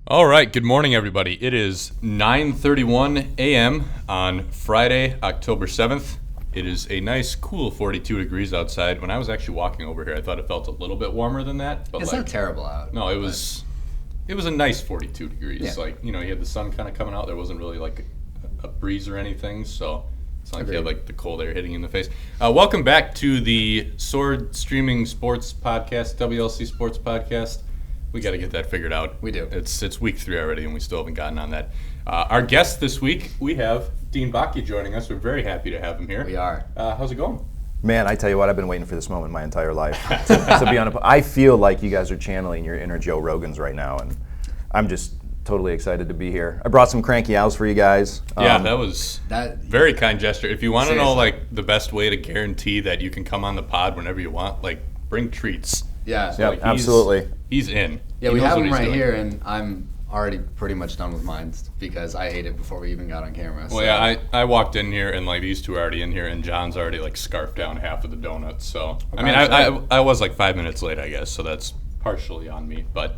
All right, good morning, everybody. It is 9:31 a.m. on Friday, October 7th. It is a nice, cool 42 degrees outside. When I was actually walking over here, I thought it felt a little bit warmer than that. But it's not terrible out. No, it was a nice 42 degrees. Yeah. Like, you had the sun kind of coming out. There wasn't really like a breeze or anything, so it's not like you had like the cold air hitting you in the face. Welcome back to the Sword Streaming Sports Podcast, WLC Sports Podcast. We got to get that figured out. We do. It's week 3 already, and we still haven't gotten on that. Our guest this week, we have Dean Boche joining us. We're very happy to have him here. We are. How's it going? Man, I tell you what, I've been waiting for this moment my entire life. To be honest, I feel like you guys are channeling your inner Joe Rogans right now, and I'm just totally excited to be here. I brought some Cranky owls for you guys. Yeah, that was very kind gesture. If you want to know like the best way to guarantee that you can come on the pod whenever you want, like bring treats. Yeah. So, Yep, absolutely. He's in. Yeah, He we knows have what him he's right doing. here, and I'm already pretty much done with mine because I ate it before we even got on camera. Well, yeah, I walked in here, and like these two are already in here, and John's already like scarfed down half of the donuts. So I mean, I was like 5 minutes late, I guess. So that's partially on me. But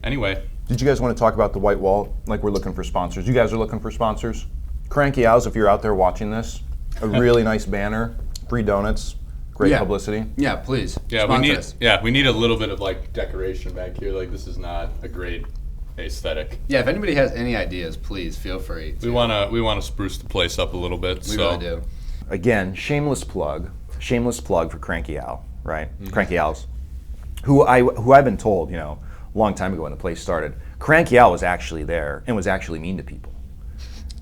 anyway, Did you guys want to talk about the white wall? Like, we're looking for sponsors. You guys are looking for sponsors? Cranky owls, if you're out there watching this, a really nice banner, free donuts, great publicity. Yeah, please. yeah, Sponsor us. we need a little bit of like decoration back here. Like this is not a great aesthetic. Yeah, if anybody has any ideas, please feel free. We wanna spruce the place up a little bit. We really do. Again, shameless plug for Cranky owl, right? Cranky owls, who I've been told, a long time ago when the place started, Cranky owl was actually there and was actually mean to people.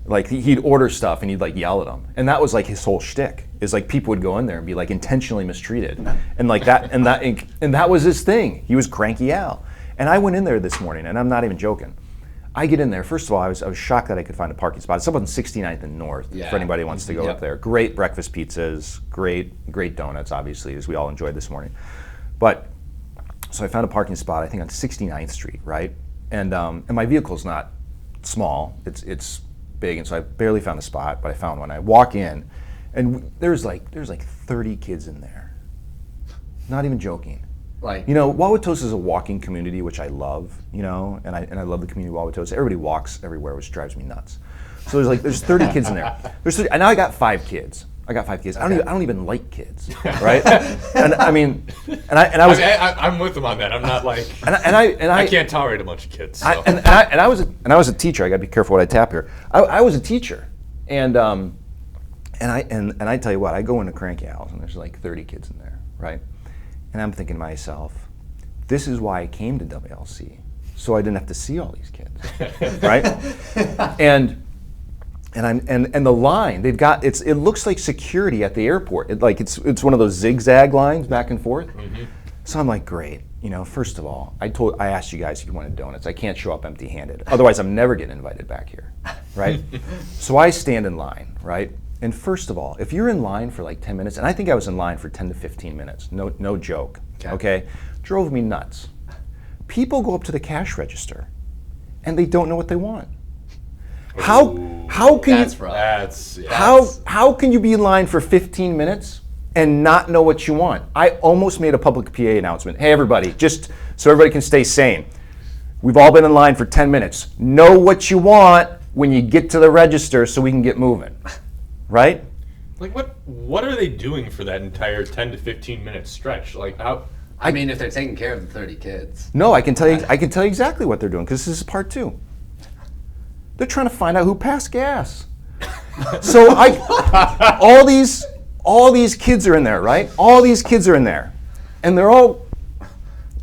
Like he'd order stuff and he'd like yell at them, and that was like his whole shtick. Is like people would go in there and be like intentionally mistreated, and like that, and that was his thing. He was Cranky owl, and I went in there this morning, and I'm not even joking. I get in there. First of all, I was shocked that I could find a parking spot. It's up on 69th and North. Yeah. For anybody who wants to go up there. Great breakfast pizzas, great donuts, obviously, as we all enjoyed this morning. But so I found a parking spot, I think on 69th Street, right? And my vehicle's not small. It's big, and so I barely found a spot, but I found one. I walk in, and there's like 30 kids in there. Not even joking. Like, Wauwatosa is a walking community, which I love, and I love the community of Wauwatosa. Everybody walks everywhere, which drives me nuts. So there's 30 kids in there. And now I got 5 kids. I don't even like kids, right? and I I'm with him on that. I'm not like I can't tolerate a bunch of kids. So. I was a teacher. I got to be careful what I tap here. I was a teacher, and I tell you what, I go into Cranky Owls and there's like 30 kids in there, right? And I'm thinking to myself, this is why I came to WLC, so I didn't have to see all these kids, right? And the line they've got, it looks like security at the airport. It's one of those zigzag lines back and forth. Mm-hmm. So I'm like, great. First of all, I asked you guys if you wanted donuts. I can't show up empty-handed. Otherwise, I'm never getting invited back here, right? So I stand in line, right? And first of all, if you're in line for like 10 minutes, and I think I was in line for 10 to 15 minutes, no joke, okay? Drove me nuts. People go up to the cash register, and they don't know what they want. How can that's rough. How can you be in line for 15 minutes and not know what you want? I almost made a public PA announcement. Hey everybody, just so everybody can stay sane. We've all been in line for 10 minutes. Know what you want when you get to the register so we can get moving. Right? Like what are they doing for that entire 10 to 15 minute stretch? Like how? I mean, if they're taking care of the 30 kids. No, I can tell you exactly what they're doing because this is part 2. They're trying to find out who passed gas. So all these kids are in there, right? All these kids are in there, and they're all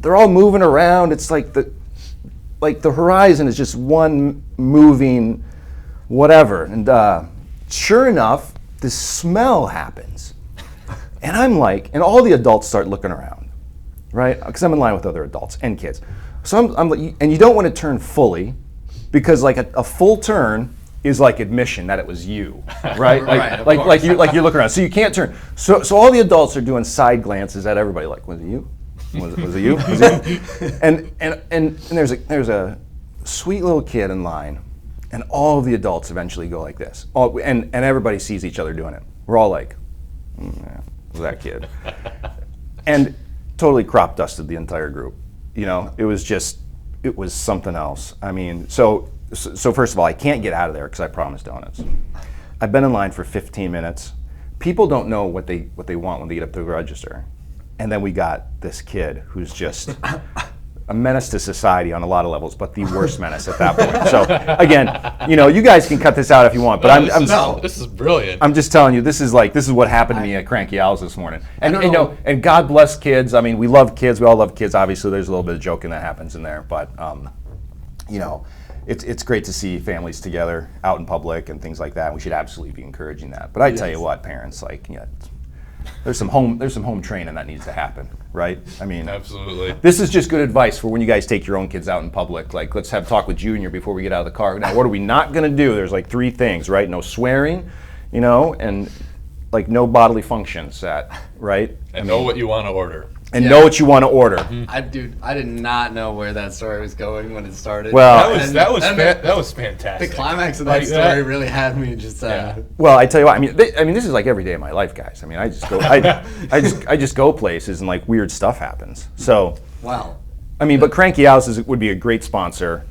moving around. It's like the horizon is just one moving whatever. And sure enough, this smell happens, and I'm like, and all the adults start looking around, right? Because I'm in line with other adults and kids. So I'm like, and you don't want to turn fully. Because like a full turn is like admission that it was you, right? Like you look around, so you can't turn. So all the adults are doing side glances at everybody, like, was it you? Was it you? Was it you? And there's a sweet little kid in line, and all of the adults eventually go like this. And everybody sees each other doing it. We're all like, yeah, was that kid? And totally crop dusted the entire group. It was just it was something else. I mean, so first of all, I can't get out of there because I promised donuts. I've been in line for 15 minutes. People don't know what they want when they get up to the register. And then we got this kid who's just a menace to society on a lot of levels, but the worst menace at that point. So again, you guys can cut this out if you want, but this is brilliant. I'm just telling you, this is what happened to me at Cranky Owls this morning. And and God bless kids. I mean, we love kids. We all love kids. Obviously, there's a little bit of joking that happens in there, but it's great to see families together out in public and things like that. We should absolutely be encouraging that. But I tell you what, parents, there's some home training that needs to happen, right? I mean, absolutely. This is just good advice for when you guys take your own kids out in public. Like, let's have a talk with Junior before we get out of the car. Now, what are we not going to do? There's 3 things, right? No swearing, and no bodily functions, right? And know what you want to order. And know what you want to order. I did not know where that story was going when it started. Well, that was fantastic. The climax of that story really had me just. Well, I tell you what. I mean, this is every day of my life, guys. I mean, I just go, I just go places and weird stuff happens. So. Wow. I mean, but Cranky Owls would be a great sponsor.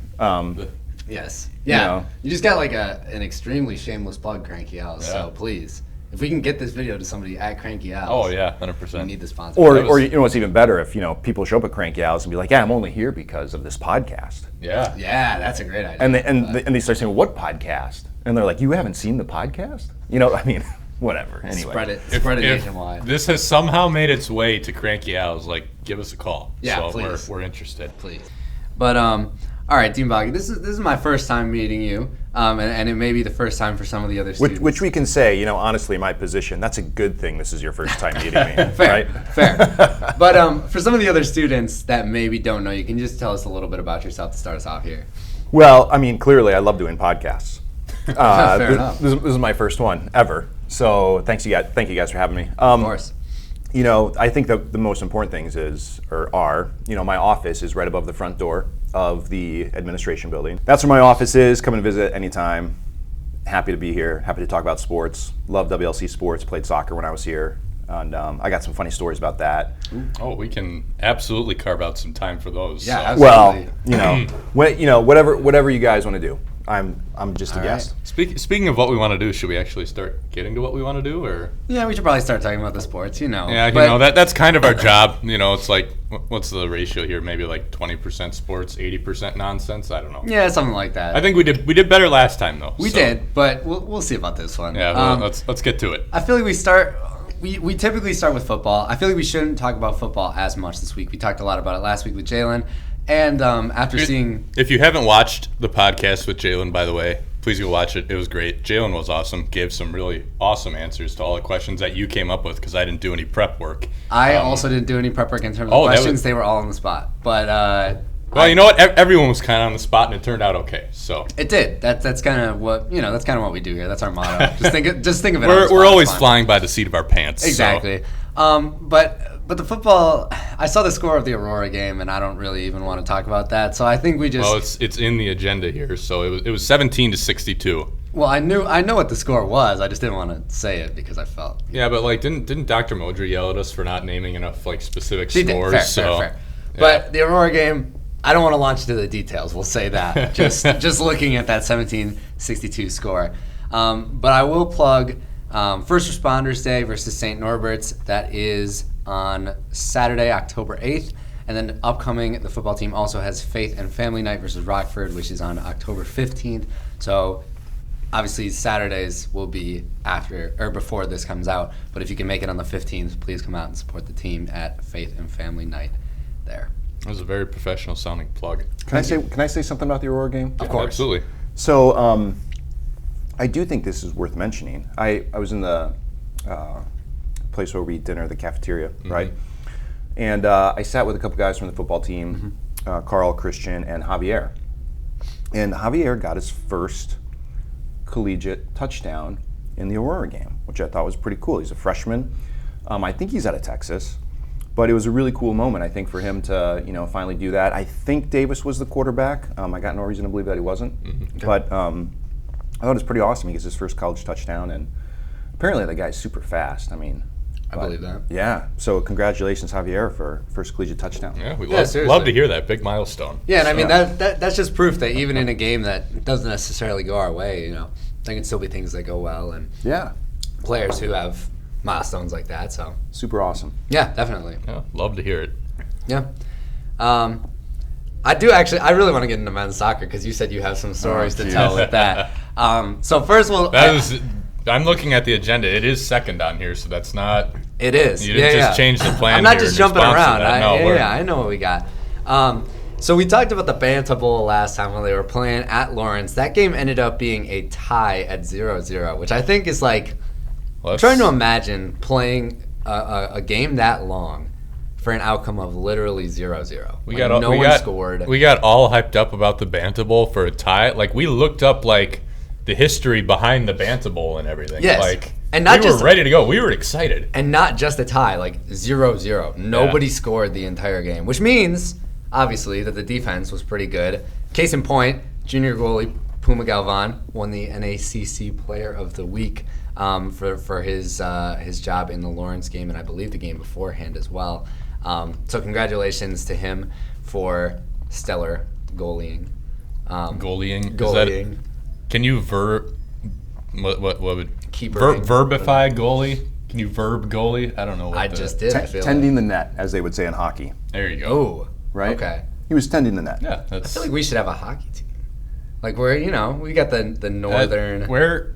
Yes. Yeah. You just got an extremely shameless plug, Cranky Owls. Yeah. So please. If we can get this video to somebody at Cranky Owls, 100%. We need the sponsor. Or what's even better, if people show up at Cranky Owls and be like, "Yeah, I'm only here because of this podcast." Yeah, that's a great idea. And they start saying, "What podcast?" And they're like, "You haven't seen the podcast?" I mean, whatever. Anyway, spread it nationwide. This has somehow made its way to Cranky Owls. Give us a call. Yeah, so please. We're interested. Please. But all right, Dean Boche, this is my first time meeting you, and it may be the first time for some of the other students. Which we can say, honestly, my position, that's a good thing. This is your first time meeting me, Fair, right? Fair. But for some of the other students that maybe don't know, you can just tell us a little bit about yourself to start us off here. Well, I mean, clearly, I love doing podcasts. Fair enough. This is my first one ever, so thank you guys for having me. Of course. I think the most important things are my office is right above the front door of the administration building. That's where my office is. Come and visit anytime. Happy to be here. Happy to talk about sports. Love WLC sports. Played soccer when I was here. And I got some funny stories about that. Oh, we can absolutely carve out some time for those. Yeah, absolutely. Well, whatever you guys want to do. I'm just a guest. Speaking of what we want to do, should we actually start getting to what we want to do, or? Yeah, we should probably start talking about the sports. Yeah, that's kind of our job. It's what's the ratio here? Maybe 20% sports, 80% nonsense. I don't know. Yeah, something like that. I think we did better last time though. We did, but we'll see about this one. Yeah, let's get to it. I feel like we typically start with football. I feel like we shouldn't talk about football as much this week. We talked a lot about it last week with Jalen. And after seeing... If you haven't watched the podcast with Jalen, by the way, please go watch it. It was great. Jalen was awesome. Gave some really awesome answers to all the questions that you came up with because I didn't do any prep work. I also didn't do any prep work in terms of questions. They were all on the spot. But... well, you know what? Everyone was kind of on the spot, and it turned out okay. So it did. That's kind of what That's kind of what we do here. That's our motto. Just think of it. We're always flying by the seat of our pants. Exactly. So. But the football, I saw the score of the Aurora game, and I don't really even want to talk about that. So I think we just. Well, it's in the agenda here. So it was 17-62. Well, I know what the score was. I just didn't want to say it because I felt. Yeah, but didn't Dr. Modry yell at us for not naming enough specific scores? Fair. Yeah. But the Aurora game. I don't want to launch into the details. We'll say that. just looking at that 17-62 score. But I will plug First Responders Day versus St. Norbert's. That is on Saturday, October 8th. And then upcoming, the football team also has Faith and Family Night versus Rockford, which is on October 15th. So obviously Saturdays will be after or before this comes out. But if you can make it on the 15th, please come out and support the team at Faith and Family Night there. That was a very professional sounding plug. Can I say something about the Aurora game? Of course. Absolutely. So I do think this is worth mentioning. I was in the place where we eat dinner, the cafeteria, right? And I sat with a couple guys from the football team, Carl, Christian, and Javier. And Javier got his first collegiate touchdown in the Aurora game, which I thought was pretty cool. He's a freshman. I think he's out of Texas. But it was a really cool moment, I think, for him to finally do that. I think Davis was the quarterback. I got no reason to believe that he wasn't. Okay. But I thought it was pretty awesome. He gets his first college touchdown, and apparently the guy's super fast. I mean, I believe that. Yeah. So congratulations, Javier, for first collegiate touchdown. Yeah, we seriously. love to hear that. Big milestone. Yeah, and I mean that's just proof that even in a game that doesn't necessarily go our way, there can still be things that go well, and players who have milestones like that. So super awesome. Yeah, definitely. Yeah, love to hear it. Yeah. I really want to get into men's soccer because you said you have some stories to tell with that. So first of all, I'm looking at the agenda. It is second on here, so that's not. It is. You didn't just change the plan. I'm not here just in jumping response to around. that. I know what we got. So we talked about the Banta Bowl last time when they were playing at Lawrence. That game ended up being a tie at 0-0, which I think is like trying to imagine playing a game that long for an outcome of literally 0-0. No one scored. We got all hyped up about the Banta Bowl for a tie. Like we looked up the history behind the Banta Bowl and everything. Yes. And we were ready to go. We were excited. And not just a tie, 0-0. Nobody scored the entire game, which means, obviously, that the defense was pretty good. Case in point, junior goalie Puma Galvan won the NACC Player of the Week for his job in the Lawrence game, and I believe the game beforehand as well. So congratulations to him for stellar goalieing. Goalieing. Can you what would keeper verbify goalie? Can you verb goalie? I don't know. I just did. Tending the net, as they would say in hockey. There you go. Oh, right. Okay. He was tending the net. Yeah, I feel like we should have a hockey team. Where we got the northern. Where?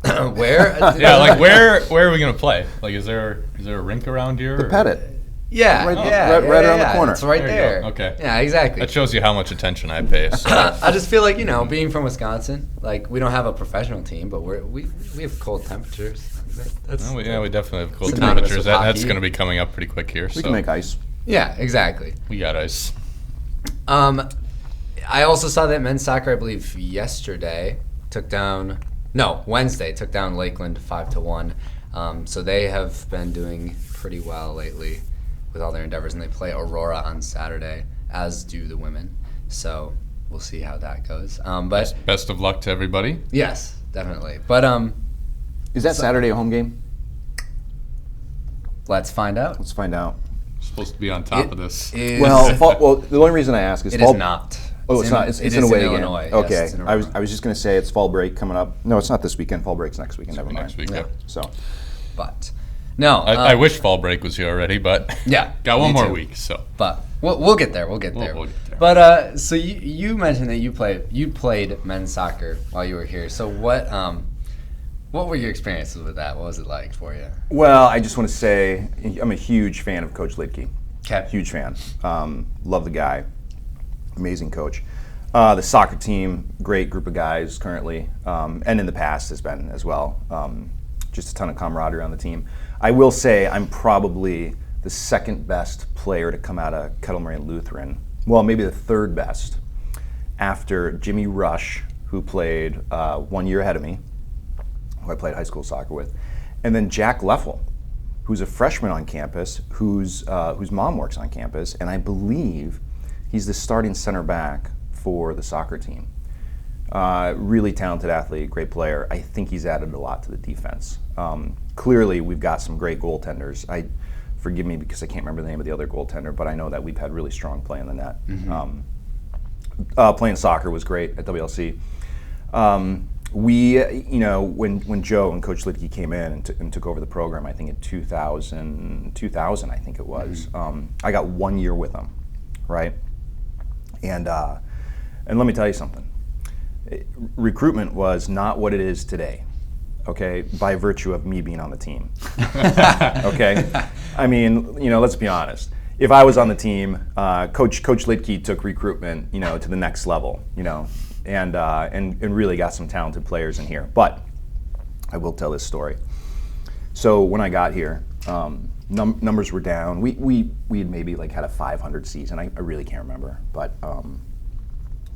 Where? Yeah, where are we gonna play? Is there a rink around here? The Pettit. Yeah, right around the corner. It's right there. Okay. Yeah, exactly. That shows you how much attention I pay. So. I just feel like being from Wisconsin, we don't have a professional team, but we have cold temperatures. We definitely have cold temperatures. That's going to be coming up pretty quick here. We can make ice. Yeah, exactly. We got ice. I also saw that men's soccer, I believe, Wednesday took down Lakeland 5-1. So they have been doing pretty well lately with all their endeavors, and they play Aurora on Saturday, as do the women. So we'll see how that goes. But best of luck to everybody. Yes, definitely. But is that Saturday a home game? Let's find out. Supposed to be on top of this. Well, the only reason I ask is it is not. Oh, it's not. It's an away game. Illinois. Okay. Yes, I was just going to say it's fall break coming up. No, it's not this weekend. Fall break's next weekend. Never mind. Next week. Yeah. So, but no, I wish fall break was here already, but got one more week. So, but we'll get there. We'll get there. But so you mentioned that you played men's soccer while you were here. So what were your experiences with that? What was it like for you? Well, I just want to say I'm a huge fan of Coach Lidke. Okay. Huge fan. Love the guy. Amazing coach. The soccer team, great group of guys currently, and in the past has been as well. Just a ton of camaraderie on the team. I will say I'm probably the second best player to come out of Kettle Moraine Lutheran. Well, maybe the third best after Jimmy Rush, who played 1 year ahead of me, who I played high school soccer with, and then Jack Leffel, who's a freshman on campus, whose mom works on campus, and I believe he's the starting center back for the soccer team. Really talented athlete, great player. I think he's added a lot to the defense. Clearly, we've got some great goaltenders. Forgive me because I can't remember the name of the other goaltender, but I know that we've had really strong play in the net. Playing soccer was great at WLC. We, when Joe and Coach Lidke came in and took over the program, I think in 2000 I think it was, I got 1 year with them, right? And let me tell you something. Recruitment was not what it is today, okay, by virtue of me being on the team. Okay? I mean, let's be honest. If I was on the team, Coach Lidke took recruitment, to the next level, and really got some talented players in here. But I will tell this story. So when I got here, numbers were down. We had maybe had a 500 season. I really can't remember, but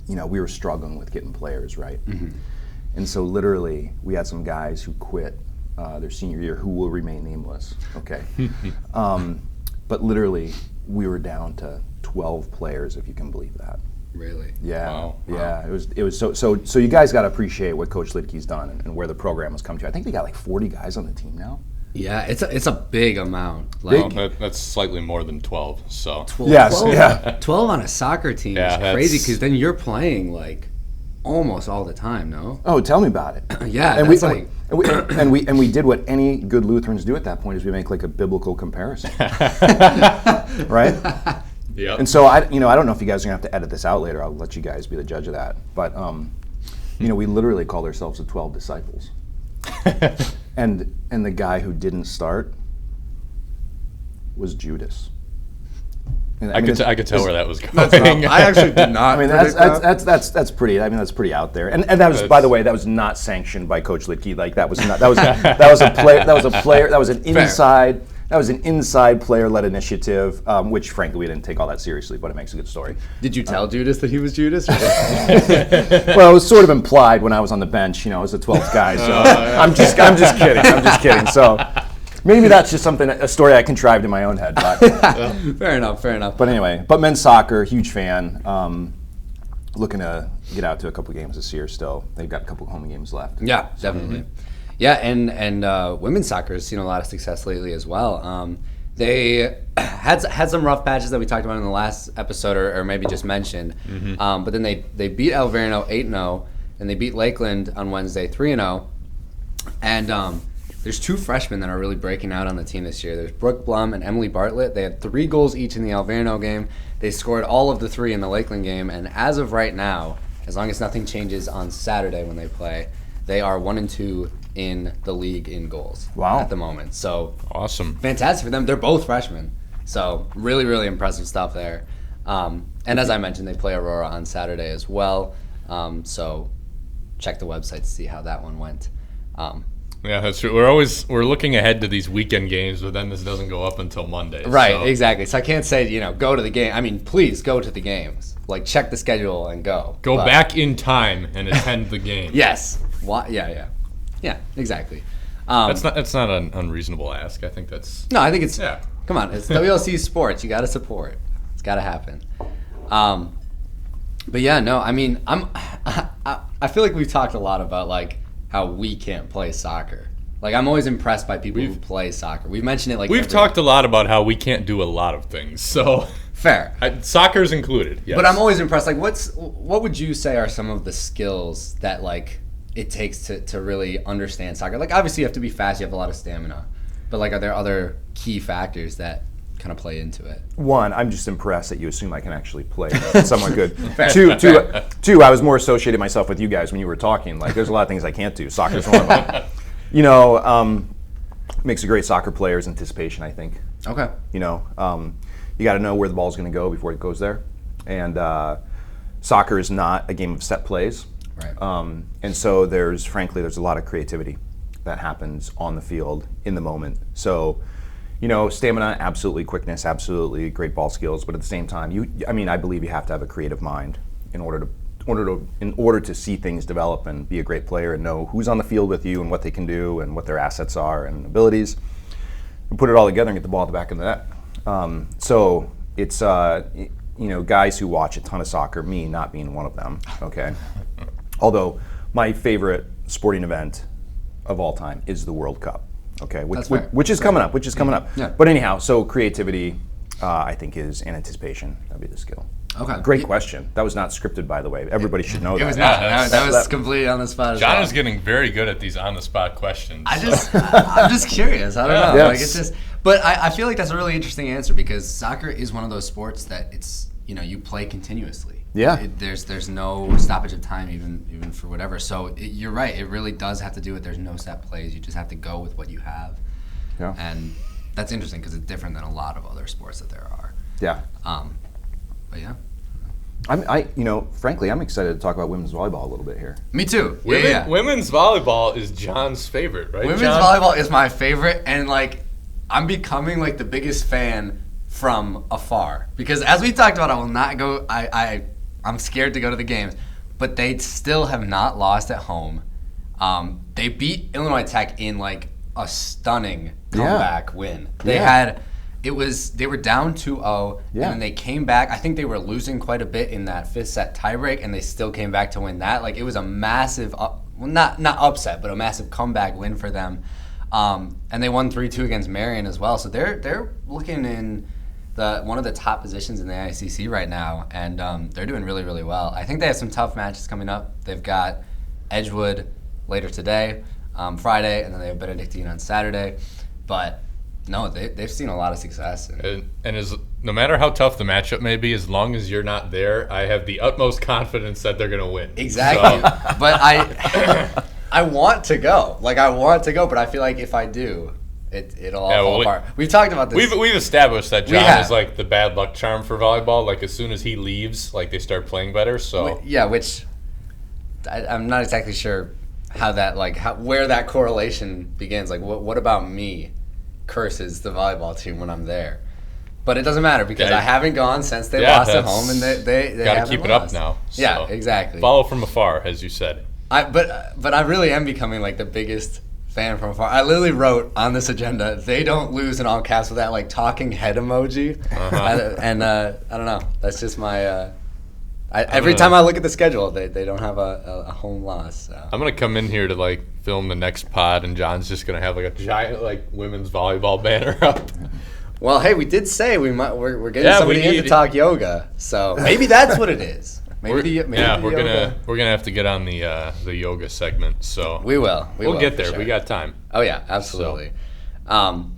we were struggling with getting players, right? And so literally we had some guys who quit their senior year who will remain nameless. Okay, but literally we were down to 12 players, if you can believe that. Really? Yeah. Wow. Yeah. It was so you guys got to appreciate what Coach Lidke's done and where the program has come to. I think they got 40 guys on the team now. Yeah, it's a big amount. Well, that's slightly more than 12. So 12, Yes, 12, yeah. 12 on a soccer team Yeah, is crazy because then you're playing like almost all the time. No. Oh, tell me about it. Yeah, and that's we did what any good Lutherans do at that point is we make like a biblical comparison, right? yeah. And so I don't know if you guys are gonna have to edit this out later. I'll let you guys be the judge of that. But we literally called ourselves the 12 disciples. and the guy who didn't start was Judas. And, I could tell where that was going. I actually did not. I mean, that's pretty. I mean, that's pretty out there. And that was, by the way, that was not sanctioned by Coach Lidke. Like that was not. That was a player. That was a player. That was an inside. That was an inside player-led initiative, which frankly we didn't take all that seriously, but it makes a good story. Did you tell Judas that he was Judas? Or Well, it was sort of implied when I was on the bench. I was the 12th guy. So I'm just kidding. I'm just kidding. So maybe that's just a story I contrived in my own head. But, Fair enough. But anyway, men's soccer, huge fan. Looking to get out to a couple games this year still. They've got a couple home games left. Yeah, definitely. Yeah, and women's soccer has seen a lot of success lately as well. They had some rough patches that we talked about in the last episode, or maybe just mentioned. But then they beat El Verno 8-0, and they beat Lakeland on Wednesday 3-0. And there's two freshmen that are really breaking out on the team this year. There's Brooke Blum and Emily Bartlett. They had 3 goals each in the El Verno game. They scored all of the 3 in the Lakeland game. And as of right now, as long as nothing changes on Saturday when they play, they are 1-2 in the league in goals at the moment. So awesome. Fantastic for them. They're both freshmen. So really, really impressive stuff there. And as I mentioned, they play Aurora on Saturday as well. So check the website to see how that one went. Yeah, that's true. We're looking ahead to these weekend games, but then this doesn't go up until Monday. Right, so. Exactly. So I can't say, go to the game. I mean, please go to the games. Like, check the schedule and go. Go back in time and attend the game. Yes. Yeah, exactly. That's not an unreasonable ask. I think that's... No, I think it's... Yeah. Come on, it's WLC sports. You got to support. It's got to happen. But yeah, no, I mean, I feel like we've talked a lot about, like, how we can't play soccer. Like, I'm always impressed by people who play soccer. We've mentioned it, like... We've talked a lot about how we can't do a lot of things, so... Fair. Soccer's included, yes. But I'm always impressed. Like, what would you say are some of the skills that, like, it takes to really understand soccer? Like, obviously you have to be fast, you have a lot of stamina. But, like, are there other key factors that kind of play into it? One, I'm just impressed that you assume I can actually play somewhat good. Two, I was more associated myself with you guys when you were talking. Like, there's a lot of things I can't do. Soccer's one of them. Makes a great soccer player is anticipation, I think. Okay. You got to know where the ball's going to go before it goes there. And soccer is not a game of set plays. Right. And so there's a lot of creativity that happens on the field in the moment. So, stamina, absolutely, quickness, absolutely, great ball skills. But at the same time, I believe you have to have a creative mind in order to see things develop and be a great player and know who's on the field with you and what they can do and what their assets are and abilities, and put it all together and get the ball at the back of the net. So it's guys who watch a ton of soccer, me not being one of them. Okay, although my favorite sporting event of all time is the World Cup. Okay, which is coming up. Yeah. But anyhow, so creativity, I think, is an anticipation. That'd be the skill. Okay. Great question. That was not scripted, by the way. Everybody should know that. It was not. That was completely on the spot as well. John is getting very good at these on-the-spot questions. I'm just curious. I don't know. Yes. Like, it's just, but I feel like that's a really interesting answer because soccer is one of those sports that it's you play continuously. Yeah. There's no stoppage of time even for whatever. So you're right. It really does have to do with there's no set plays. You just have to go with what you have. Yeah. And that's interesting because it's different than a lot of other sports that there are. Yeah. But yeah. Frankly, I'm excited to talk about women's volleyball a little bit here. Me too. Women's volleyball is John's favorite, right? Women's John? volleyball is my favorite, and like I'm becoming like the biggest fan from afar because as we talked about, I will not go. I'm scared to go to the games, but they still have not lost at home. They beat Illinois Tech in like a stunning comeback win. They were down 2-0, and then they came back. I think they were losing quite a bit in that 5th set tiebreak, and they still came back to win that. Like, it was a massive, not upset, but a massive comeback win for them. And they won 3-2 against Marion as well. So they're looking in one of the top positions in the ICC right now, and they're doing really, really well. I think they have some tough matches coming up. They've got Edgewood later today, Friday, and then they have Benedictine on Saturday. But no, they've seen a lot of success. No matter how tough the matchup may be, as long as you're not there, I have the utmost confidence that they're going to win. Exactly. So. But I want to go. Like, I want to go, but I feel like if I do, it'll all fall apart. We've talked about this. We've established that John is like the bad luck charm for volleyball. Like, as soon as he leaves, like, they start playing better. So which I'm not exactly sure how that, like, where that correlation begins. Like, what about me curses the volleyball team when I'm there? But it doesn't matter because I haven't gone since they lost at home, and they got to keep it up now. So. Yeah, exactly. Follow from afar, as you said. But I really am becoming like the biggest fan from afar. I literally wrote on this agenda, "They don't lose" in all caps with that like talking head emoji, and I don't know. That's just my. Every time I look at the schedule, they don't have a home loss. So. I'm gonna come in here to like film the next pod, and John's just gonna have like a giant like women's volleyball banner up. Well, hey, we did say we're getting somebody in to talk yoga, so maybe that's what it is. We're gonna have to get on the yoga segment. So we will. We'll get there. Sure. We got time. Oh yeah, absolutely. So.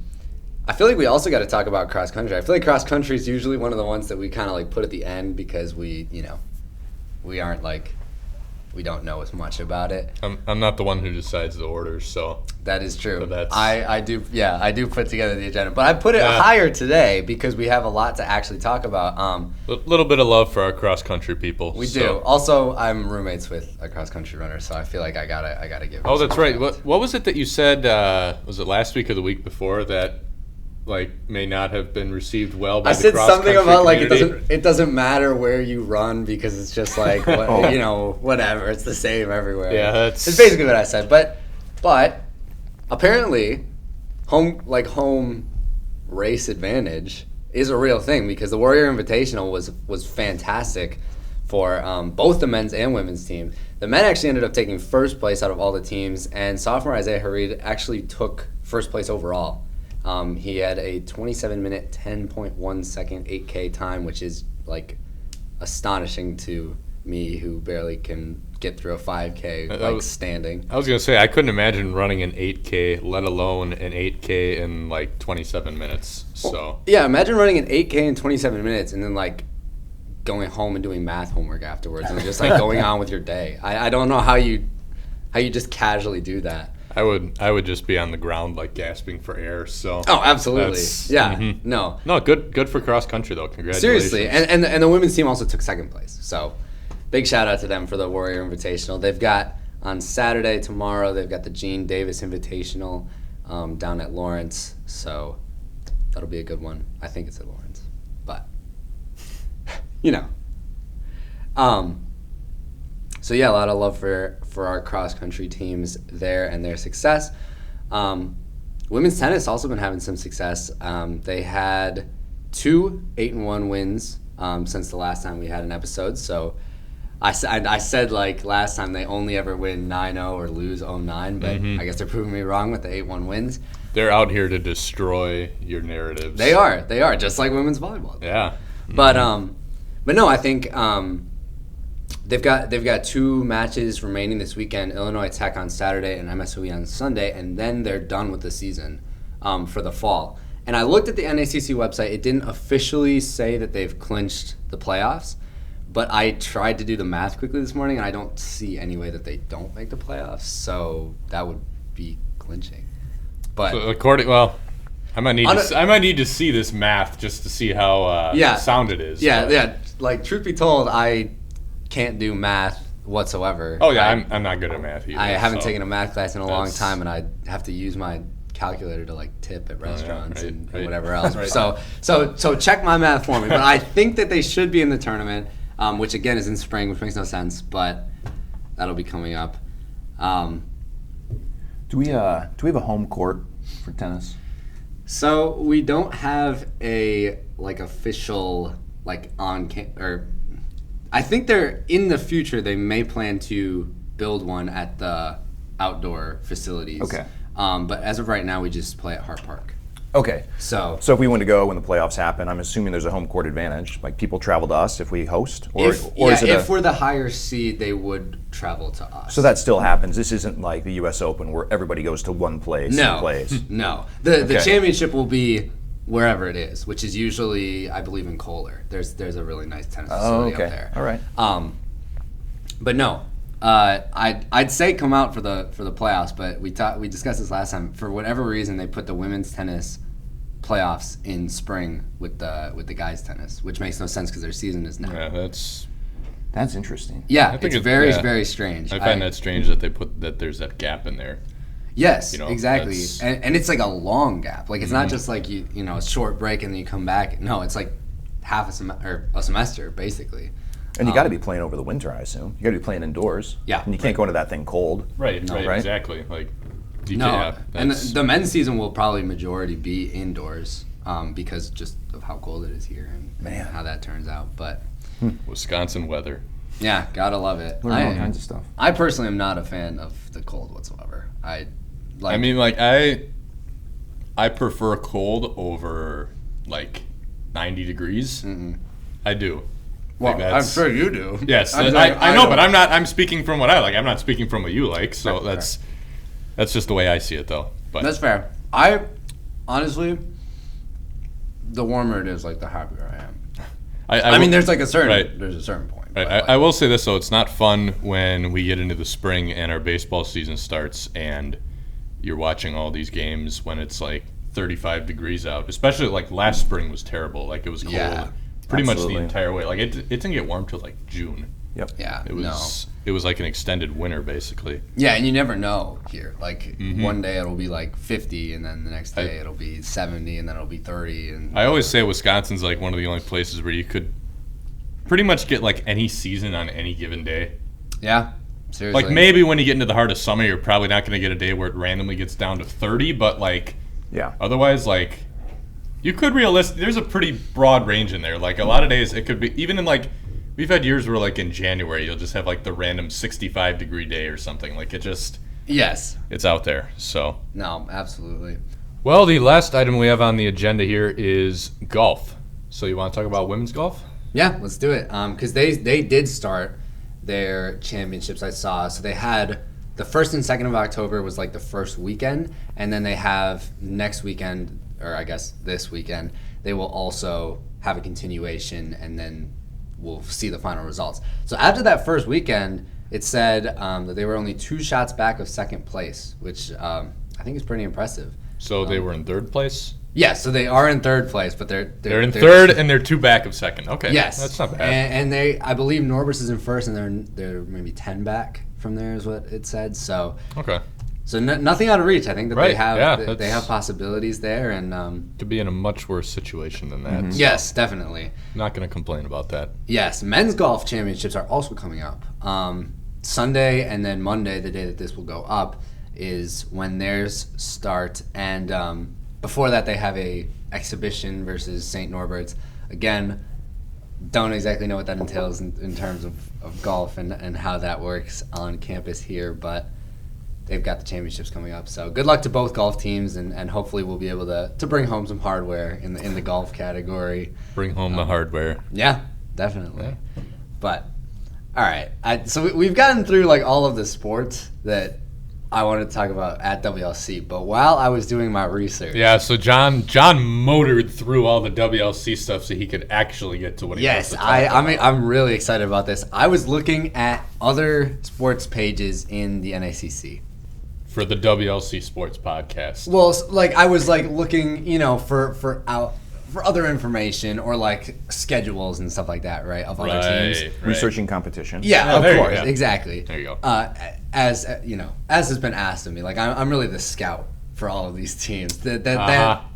I feel like we also got to talk about cross country. I feel like cross country is usually one of the ones that we kind of like put at the end because we aren't like. We don't know as much about it. I'm not the one who decides the orders, so that is true. So I do put together the agenda, but I put it higher today because we have a lot to actually talk about. A little bit of love for our cross country people. We do. Also, I'm roommates with a cross country runner, so I feel like I gotta give. Oh, that's right. What was it that you said? Was it last week or the week before that? Like may not have been received well by the cross country community? I said something about like it doesn't matter where you run because it's just like whatever, it's the same everywhere. Yeah, it's basically what I said. But apparently home race advantage is a real thing because the Warrior Invitational was fantastic for both the men's and women's team. The men actually ended up taking first place out of all the teams, and sophomore Isaiah Harid actually took first place overall. He had a 27-minute, 10.1 second 8K time, which is like astonishing to me, who barely can get through a 5K standing. I was gonna say I couldn't imagine running an 8K, let alone an 8K in like 27 minutes. So well, yeah, imagine running an 8K in 27 minutes and then like going home and doing math homework afterwards, and just like going on with your day. I don't know how you just casually do that. I would just be on the ground like gasping for air. So absolutely, yeah. Mm-hmm. No, good for cross country though. Congratulations. Seriously, and the women's team also took second place. So big shout out to them for the Warrior Invitational. They've got on Saturday tomorrow. They've got the Gene Davis Invitational down at Lawrence. So that'll be a good one. I think it's at Lawrence, but So yeah, a lot of love for our cross country teams there and their success. Women's tennis also been having some success. They had 2 8-1 wins since the last time we had an episode. So I said like last time they only ever win 9-0 or lose 0-9, but I guess they're proving me wrong with the 8-1 wins. They're out here to destroy your narratives. They are just like women's volleyball. Yeah. But no, I think they've got 2 matches remaining this weekend: Illinois Tech on Saturday and MSOE on Sunday, and then they're done with the season for the fall. And I looked at the NACC website; it didn't officially say that they've clinched the playoffs, but I tried to do the math quickly this morning, and I don't see any way that they don't make the playoffs. So that would be clinching. But so I might need to see this math just to see how sound it is. Yeah. Like truth be told, I can't do math whatsoever. Oh yeah, I'm not good at math either. I haven't taken a math class in a long time, and I have to use my calculator to like tip at restaurants and whatever else. Right. So check my math for me. But I think that they should be in the tournament, which again is in spring, which makes no sense, but that'll be coming up. Do we have a home court for tennis? So we don't have a official or. I think they're in the future. They may plan to build one at the outdoor facilities. Okay. But as of right now, we just play at Hart Park. Okay. So if we want to go when the playoffs happen, I'm assuming there's a home court advantage. Like people travel to us if we host, if we're the higher seed, they would travel to us. So that still happens. This isn't like the U.S. Open where everybody goes to one place and plays. No. The championship will be wherever it is, which is usually, I believe, in Kohler. There's a really nice tennis facility up there. All right. But no. I'd say come out for the playoffs, but we discussed this last time. For whatever reason, they put the women's tennis playoffs in spring with the guys tennis, which makes no sense because their season is now. Yeah, that's interesting. Yeah, it's very strange. I find that strange that they put that there's that gap in there. Yes, exactly, and it's like a long gap. Like it's not just like a short break and then you come back. No, it's like half a semester basically. And you got to be playing over the winter, I assume. You got to be playing indoors. Yeah. And you can't go into that thing cold. Right, exactly. Like, and the men's season will probably majority be indoors because just of how cold it is here and how that turns out. But Wisconsin weather. Yeah, gotta love it. Learn all kinds of stuff. I personally am not a fan of the cold whatsoever. I prefer cold over like 90 degrees. I do. Well, I'm sure you do. Yes, I know, but I'm speaking from what I like. I'm not speaking from what you like. So that's just the way I see it, though. But that's fair. I honestly, the warmer it is, like the happier I am. I mean, there's like a certain point. Right. I will say this though: it's not fun when we get into the spring and our baseball season starts, and you're watching all these games when it's like 35 degrees out. Especially like last spring was terrible. Like it was cold. Yeah. Pretty much the entire way. Like it didn't get warm till like June. Yep. Yeah. It was like an extended winter basically. Yeah, and you never know here. Like one day it'll be like 50, and then the next day it'll be 70, and then it'll be 30. And I always say Wisconsin's like one of the only places where you could pretty much get like any season on any given day. Yeah. Seriously. Like maybe when you get into the heart of summer, you're probably not going to get a day where it randomly gets down to 30, but like otherwise like. You could there's a pretty broad range in there. Like a lot of days it could be, even in like, we've had years where like in January you'll just have like the random 65 degree day or something. Like it just, it's out there. So. No, absolutely. Well, the last item we have on the agenda here is golf. So you want to talk about women's golf? Yeah, let's do it. Because they did start their championships, I saw. So they had the 1st and 2nd of October was like the first weekend. And then they have next weekend, or I guess this weekend, they will also have a continuation, and then we'll see the final results. So after that first weekend, it said that they were only 2 shots back of 2nd place, which I think is pretty impressive. So they were in 3rd place? Yeah, so they are in 3rd place, but they're in 3rd and they're 2 back of 2nd. Okay, yes, that's not bad. And I believe Norbis is in 1st, and they're maybe 10 back from there, is what it said. So okay. So nothing out of reach. I think that they have possibilities there, and could be in a much worse situation than that. So yes, definitely. Not going to complain about that. Yes, men's golf championships are also coming up. Sunday and then Monday, the day that this will go up, is when theirs start, and before that they have a exhibition versus St. Norbert's. Again, don't exactly know what that entails in terms of golf and how that works on campus here, but they've got the championships coming up. So good luck to both golf teams, and hopefully we'll be able to bring home some hardware in the golf category. Bring home the hardware. Yeah, definitely. Yeah. But all right, so we've gotten through like all of the sports that I wanted to talk about at WLC. But while I was doing my research, so John motored through all the WLC stuff so he could actually get to what he wants to talk about. I'm really excited about this. I was looking at other sports pages in the NACC. For the WLC Sports Podcast. Well, like I was like looking, for other information or like schedules and stuff like that, right? Of other teams. Right. Researching competition. Yeah, of course, exactly. There you go. As has been asked of me, like I'm really the scout for all of these teams. That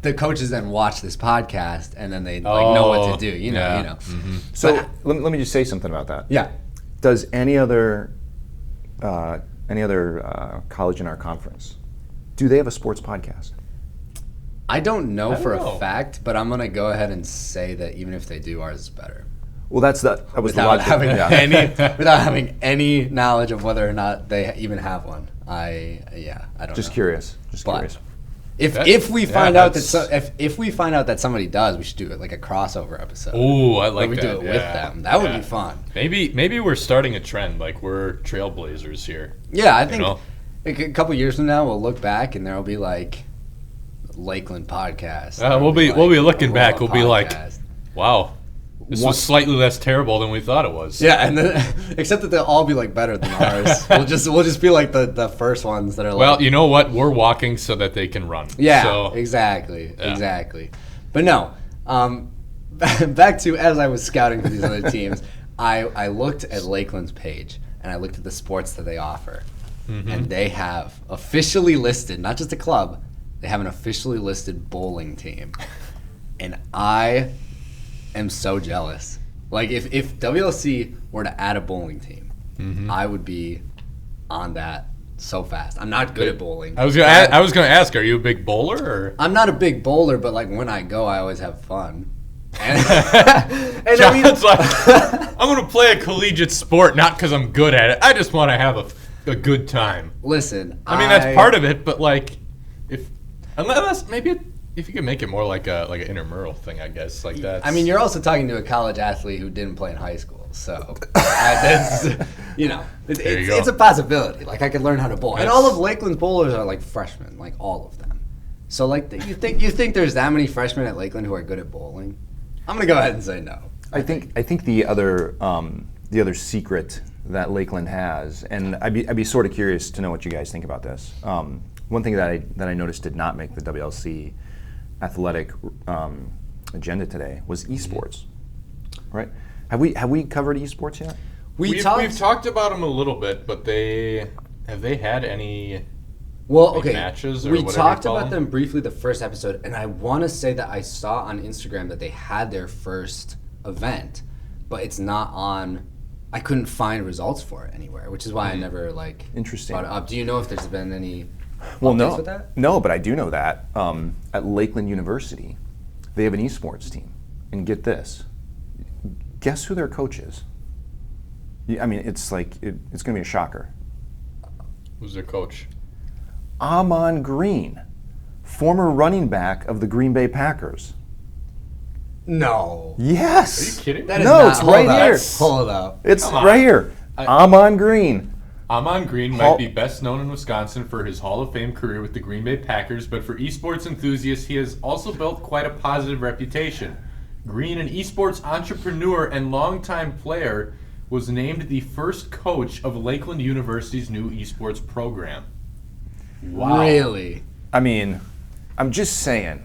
the coaches then watch this podcast and then they know what to do. You know. Mm-hmm. So let me just say something about that. Yeah. Does any other college in our conference, do they have a sports podcast? I don't know for a fact, but I'm going to go ahead and say that even if they do, ours is better. Well, that was the logic. Without having any knowledge of whether or not they even have one. I don't know. Just curious. But if we find out that somebody does, we should do it like a crossover episode. Ooh, I like we that. do it with them. That would be fun. Maybe we're starting a trend. Like we're trailblazers here. Yeah, I think like a couple years from now we'll look back and there'll be like Lakeland podcast. We'll be looking back. We'll be like, wow. This was slightly less terrible than we thought it was. Yeah, and then, except that they'll all be like better than ours. we'll just be like the first ones that are. Well, you know what? We're walking so that they can run. Yeah, so, exactly. But no, back to as I was scouting for these other teams, I looked at Lakeland's page and I looked at the sports that they offer, and they have officially listed, not just a club, they have an officially listed bowling team, and I am so jealous. Like if WLC were to add a bowling team, I would be on that so fast. I'm not good at bowling. I was gonna ask, are you a big bowler? Or? I'm not a big bowler, but like when I go, I always have fun. And John's like, I'm gonna play a collegiate sport not because I'm good at it. I just want to have a good time. Listen, I mean that's part of it, but like unless maybe if you could make it more like an intramural thing, I guess like that. I mean, you're also talking to a college athlete who didn't play in high school, so that's it's a possibility. Like I could learn how to bowl, and all of Lakeland's bowlers are like freshmen, like all of them. So like you think there's that many freshmen at Lakeland who are good at bowling? I'm gonna go ahead and say no. I think the other secret that Lakeland has, and I'd be sort of curious to know what you guys think about this. One thing that I noticed did not make the WLC athletic agenda today was esports, right? Have we covered esports yet? We've talked about them a little bit, but have they had any matches or we whatever talked you call about them briefly the first episode, and I want to say that I saw on Instagram that they had their first event, but it's not on. I couldn't find results for it anywhere, which is why I never Interesting. brought it up. Do you know if there's been any? Well, with that? No, but I do know that at Lakeland University, they have an esports team, and get this, guess who their coach is? I mean, it's going to be a shocker. Who's their coach? Amon Green, former running back of the Green Bay Packers. No. Yes. Are you kidding? It's right here. Hold up. It's right here. Amon Green. Amon Green might be best known in Wisconsin for his Hall of Fame career with the Green Bay Packers, but for esports enthusiasts, he has also built quite a positive reputation. Green, an esports entrepreneur and longtime player, was named the first coach of Lakeland University's new esports program. Wow. Really? I mean, I'm just saying,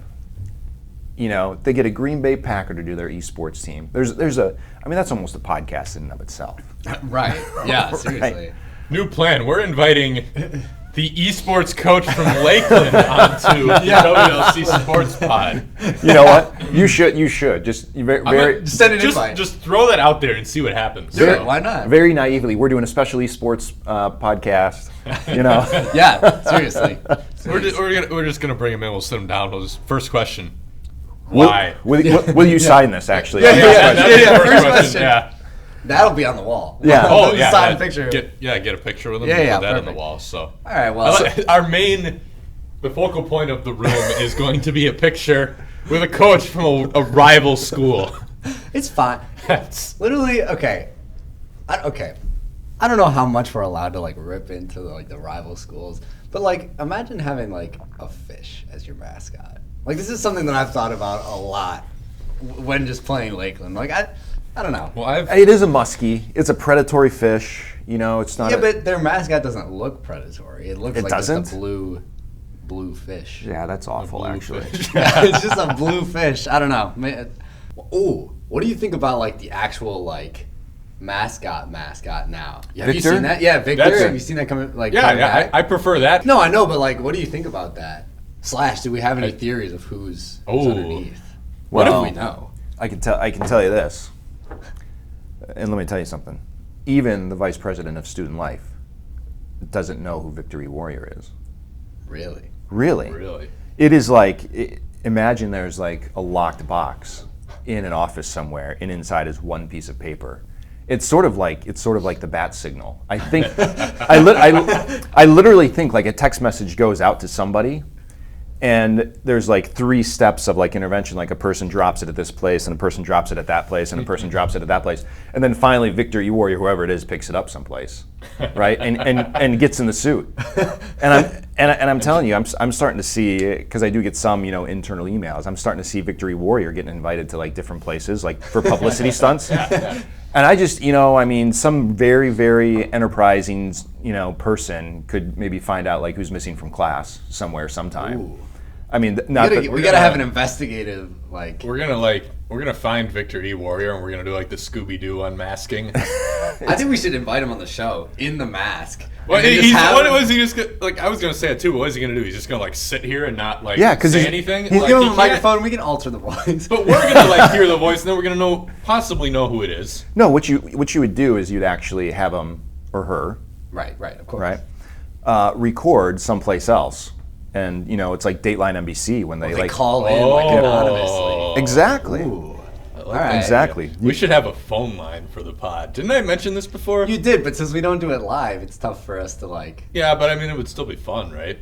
they get a Green Bay Packer to do their esports team. That's almost a podcast in and of itself. Right. Yeah, seriously. Right. New plan. We're inviting the esports coach from Lakeland onto the WLC Sports Pod. You know what? You should. Just send an invite. Just throw that out there and see what happens. Do it. Why not? Very naively, we're doing a special esports podcast. Yeah, seriously. We're just gonna bring him in. We'll sit him down. First question. Why? Will you sign this? Actually. Yeah. First question. Yeah. That'll be on the wall. Yeah. Oh, yeah. Sign a picture. Get a picture with him. Yeah, Put that perfect. on the wall. So. All right. Well, the focal point of the room is going to be a picture with a coach from a rival school. It's fine. Literally, okay. I don't know how much we're allowed to rip into the rival schools, but imagine having a fish as your mascot. This is something that I've thought about a lot when just playing Lakeland. I don't know. Well, it is a muskie. It's a predatory fish. It's not. Yeah, but their mascot doesn't look predatory. It looks just a blue fish. Yeah, that's awful. Actually. Yeah, it's just a blue fish. I don't know. Ooh, what do you think about the actual mascot now? Have you seen that? Yeah, Victor. Have you seen that coming? Yeah. I prefer that. No, I know, but what do you think about that? / do we have any theories of who's underneath? What if we know? I can tell you this, and let me tell you something. Even the vice president of student life doesn't know who Victory Warrior is. Really? Really. It is imagine there's a locked box in an office somewhere, and inside is one piece of paper, It's sort of like the bat signal. I think I literally think like a text message goes out to somebody, and there's like 3 steps of like intervention. Like a person drops it at this place, and a person drops it at that place, and a person drops it at that place, and then finally Victor E. Warrior, whoever it is, picks it up someplace, right? And gets in the suit. And I'm telling you, I'm starting to see, because I do get some internal emails. I'm starting to see Victor E. Warrior getting invited to like different places, like for publicity stunts. And I just, some very, very enterprising, person could maybe find out like who's missing from class somewhere sometime. Ooh. I mean, we gotta have an investigative like. We're gonna find Victor E. Warrior, and we're gonna do like the Scooby-Doo unmasking. I think we should invite him on the show in the mask. Well, was he just like? I was gonna say it too. But what is he gonna do? He's just gonna like sit here and not like say anything. We'll give him a microphone. We can alter the voice. But we're gonna like hear the voice, and then we're gonna possibly know who it is. No, what you would do is you'd actually have him or her, right, of course, right, record someplace else. And it's like Dateline NBC when they like call in like anonymously. Exactly. Ooh. All right. Exactly. We should have a phone line for the pod. Didn't I mention this before? You did, but since we don't do it live, it's tough for us to like. Yeah, but I mean, it would still be fun, right?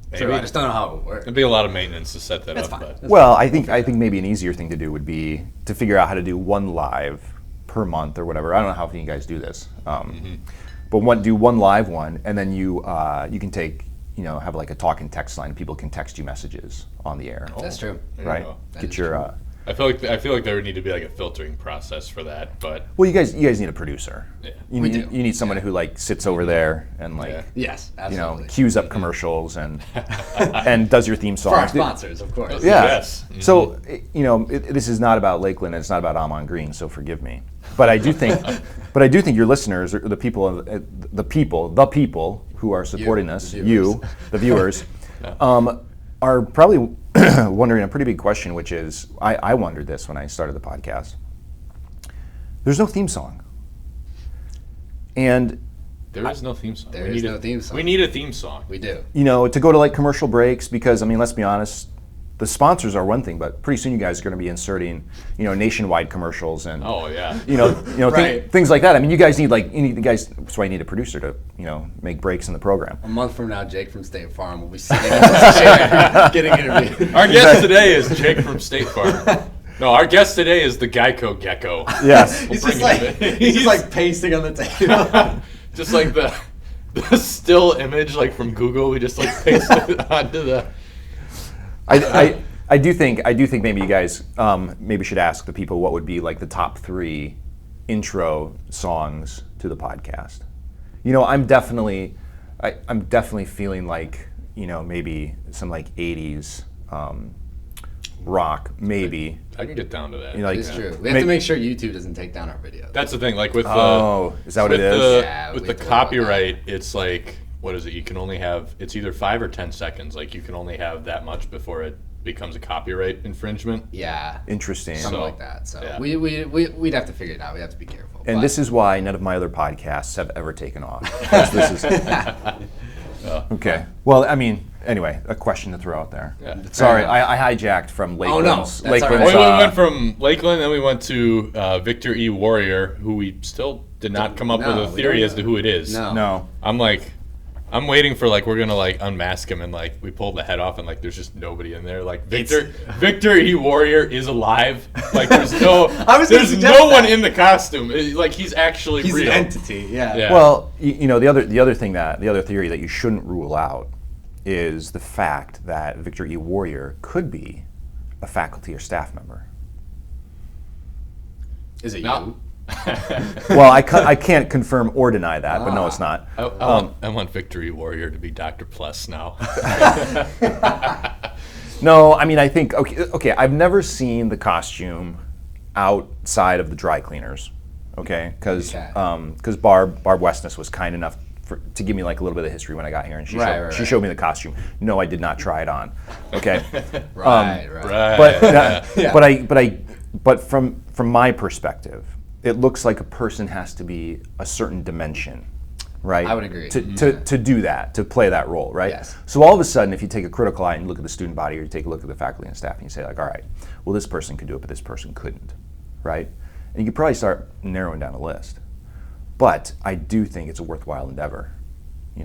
Maybe. True, I just don't know how it would work. It'd be a lot of maintenance to set that That's up. Fine. But. Well, I think maybe an easier thing to do would be to figure out how to do 1 live per month or whatever. I don't know how often you guys do this, but do 1 live one, and then you can take. Have like a talk and text line. People can text you messages on the air. That's true. Right. Get your. I feel like there would need to be like a filtering process for that, but. Well, you guys need a producer. Yeah. You need someone who like sits over there and like. Yes, absolutely. Cues up commercials and and does your theme song. For our sponsors, of course. Yeah. Yes. Mm-hmm. So this is not about Lakeland. And it's not about Amon Green. So forgive me. But I do think your listeners, or the people who are supporting this, the viewers, are probably wondering a pretty big question, which is, I wondered this when I started the podcast. There's no theme song. And there is no theme song. There is no theme song. We need a theme song. We do. To go to like commercial breaks, because I mean, let's be honest, the sponsors are one thing, but pretty soon you guys are going to be inserting, nationwide commercials and Right. things like that. I mean, you guys need that's why you need a producer to, make breaks in the program. A month from now, Jake from State Farm will be sitting in this chair getting interviewed. Our guest today is Jake from State Farm. No, our guest today is the Geico Gecko. Yes. He's just like pasting on the table. Just like the still image like from Google, we just like pasted it onto the. I do think maybe you guys maybe should ask the people what would be like the top 3 intro songs to the podcast. I'm definitely feeling like maybe some like 80s rock maybe. I can get down to that. It's true. We have to make sure YouTube doesn't take down our videos. That's the thing. Like with is that what it is? With the copyright, it's like. What is it? You can only have, it's either 5 or 10 seconds. Like you can only have that much before it becomes a copyright infringement. Yeah. Interesting. Something like that. So yeah. we'd have to figure it out. We have to be careful. And this is why none of my other podcasts have ever taken off. This is okay. Well, I mean, anyway, a question to throw out there. Yeah. Sorry, I hijacked from Lakeland's. Oh, no. That's all right. We went from Lakeland, then we went to Victor E. Warrior, who we still did not come up with a theory as to who it is. No. I'm waiting for like we're gonna like unmask him and like we pull the head off and like there's just nobody in there. Like Victor E. Warrior is alive. Like there's no one in the costume. Like he's actually he's real. an entity. Yeah. Well, the other theory that you shouldn't rule out is the fact that Victor E. Warrior could be a faculty or staff member. Is it No. you? Well, I can't confirm or deny that, but no, it's not. I want Victor E. Warrior to be Dr. Plus now. No, I mean, I think, okay, I've never seen the costume outside of the dry cleaners, okay? Because Barb Westness was kind enough to give me like a little bit of history when I got here, and she showed me the costume. No, I did not try it on, okay? Right. But from my perspective, it looks like a person has to be a certain dimension, right? I would agree. To do that, to play that role, right? Yes. So all of a sudden, if you take a critical eye and look at the student body, or you take a look at the faculty and staff, and you say like, all right, well, this person could do it, but this person couldn't, right? And you could probably start narrowing down a list. But I do think it's a worthwhile endeavor.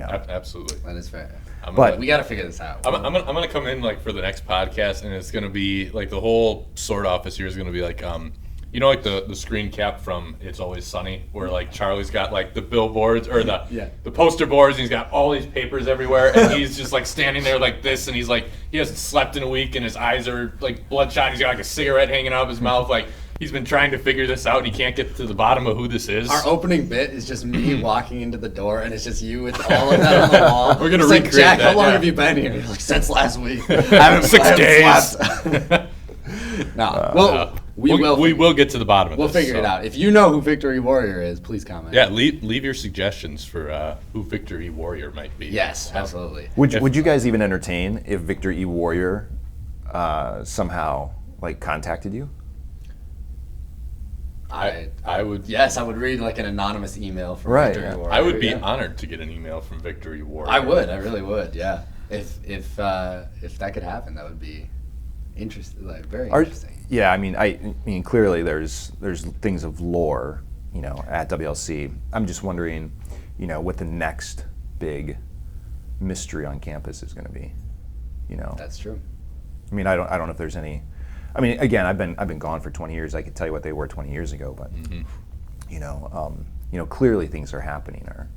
Absolutely. That is fair. But we got to figure this out. I'm gonna come in like for the next podcast, and it's gonna be like the whole sword office here is gonna be like like the screen cap from It's Always Sunny, where like Charlie's got like the billboards or the poster boards, and he's got all these papers everywhere, and he's just like standing there like this, and he's like he hasn't slept in a week, and his eyes are like bloodshot. He's got like a cigarette hanging out of his mouth, like he's been trying to figure this out, and he can't get to the bottom of who this is. Our opening bit is just me walking into the door, and it's just you with all of that on the wall. We're gonna it's recreate like, Jack, that, how long yeah. have you been here? You're like, since last week. I haven't 6 days. slept. No, we will get to the bottom of We'll this. figure it out. If you know who Victory Warrior is, please comment. Yeah, leave your suggestions for who Victory Warrior might be. Yes, absolutely. would you guys even entertain if Victor E. Warrior somehow like contacted you? I would. Yes, I would read like an anonymous email from Right, Victory yeah. Warrior. I would be honored to get an email from Victory Warrior. I would. I really would. Yeah. If that could happen, that would be interesting. Like very interesting. Yeah, I mean, clearly there's things of lore, at WLC. I'm just wondering, what the next big mystery on campus is going to be. That's true. I mean, I don't know if there's any. I mean, again, I've been gone for 20 years. I could tell you what they were 20 years ago, but clearly things are happening, or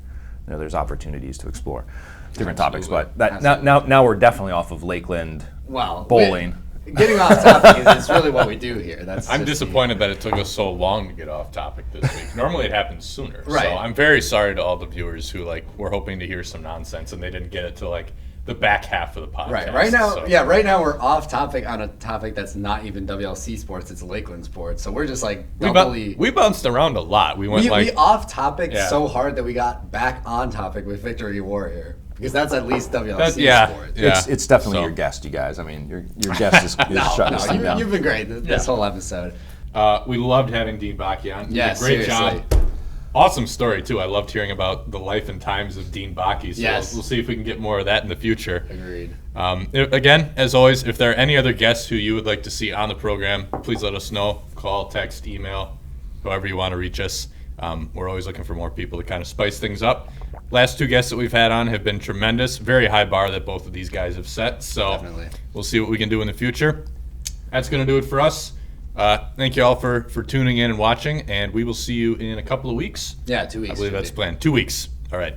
there's opportunities to explore different topics. But now we're definitely off of Lakeland Bowling. Getting off topic is really what we do here. I'm disappointed that it took us so long to get off topic this week. Normally it happens sooner. Right. So I'm very sorry to all the viewers who were hoping to hear some nonsense and they didn't get it till the back half of the podcast. Right. Right now we're off topic on a topic that's not even WLC sports. It's Lakeland sports. So we're just doubly. We bounced around a lot. We went we off topic Yeah. so hard that we got back on topic with Victory Warrior. Because that's at least WLC sports. Yeah. It's definitely your guest, you guys. I mean, your guest is shutting this thing down. You've been great this whole episode. We loved having Dean Boche on. Yeah, Great seriously. job. Awesome story too. I loved hearing about the life and times of Dean Boche. So Yes. we'll see if we can get more of that in the future. Agreed. Again, as always, if there are any other guests who you would like to see on the program, please let us know. Call, text, email, however you want to reach us. We're always looking for more people to kind of spice things up. Last two guests that we've had on have been tremendous. Very high bar that both of these guys have set. So Definitely. We'll see what we can do in the future. That's going to do it for us. Thank you all for tuning in and watching, and we will see you in a couple of weeks. Yeah, 2 weeks. I believe that's planned. 2 weeks. All right.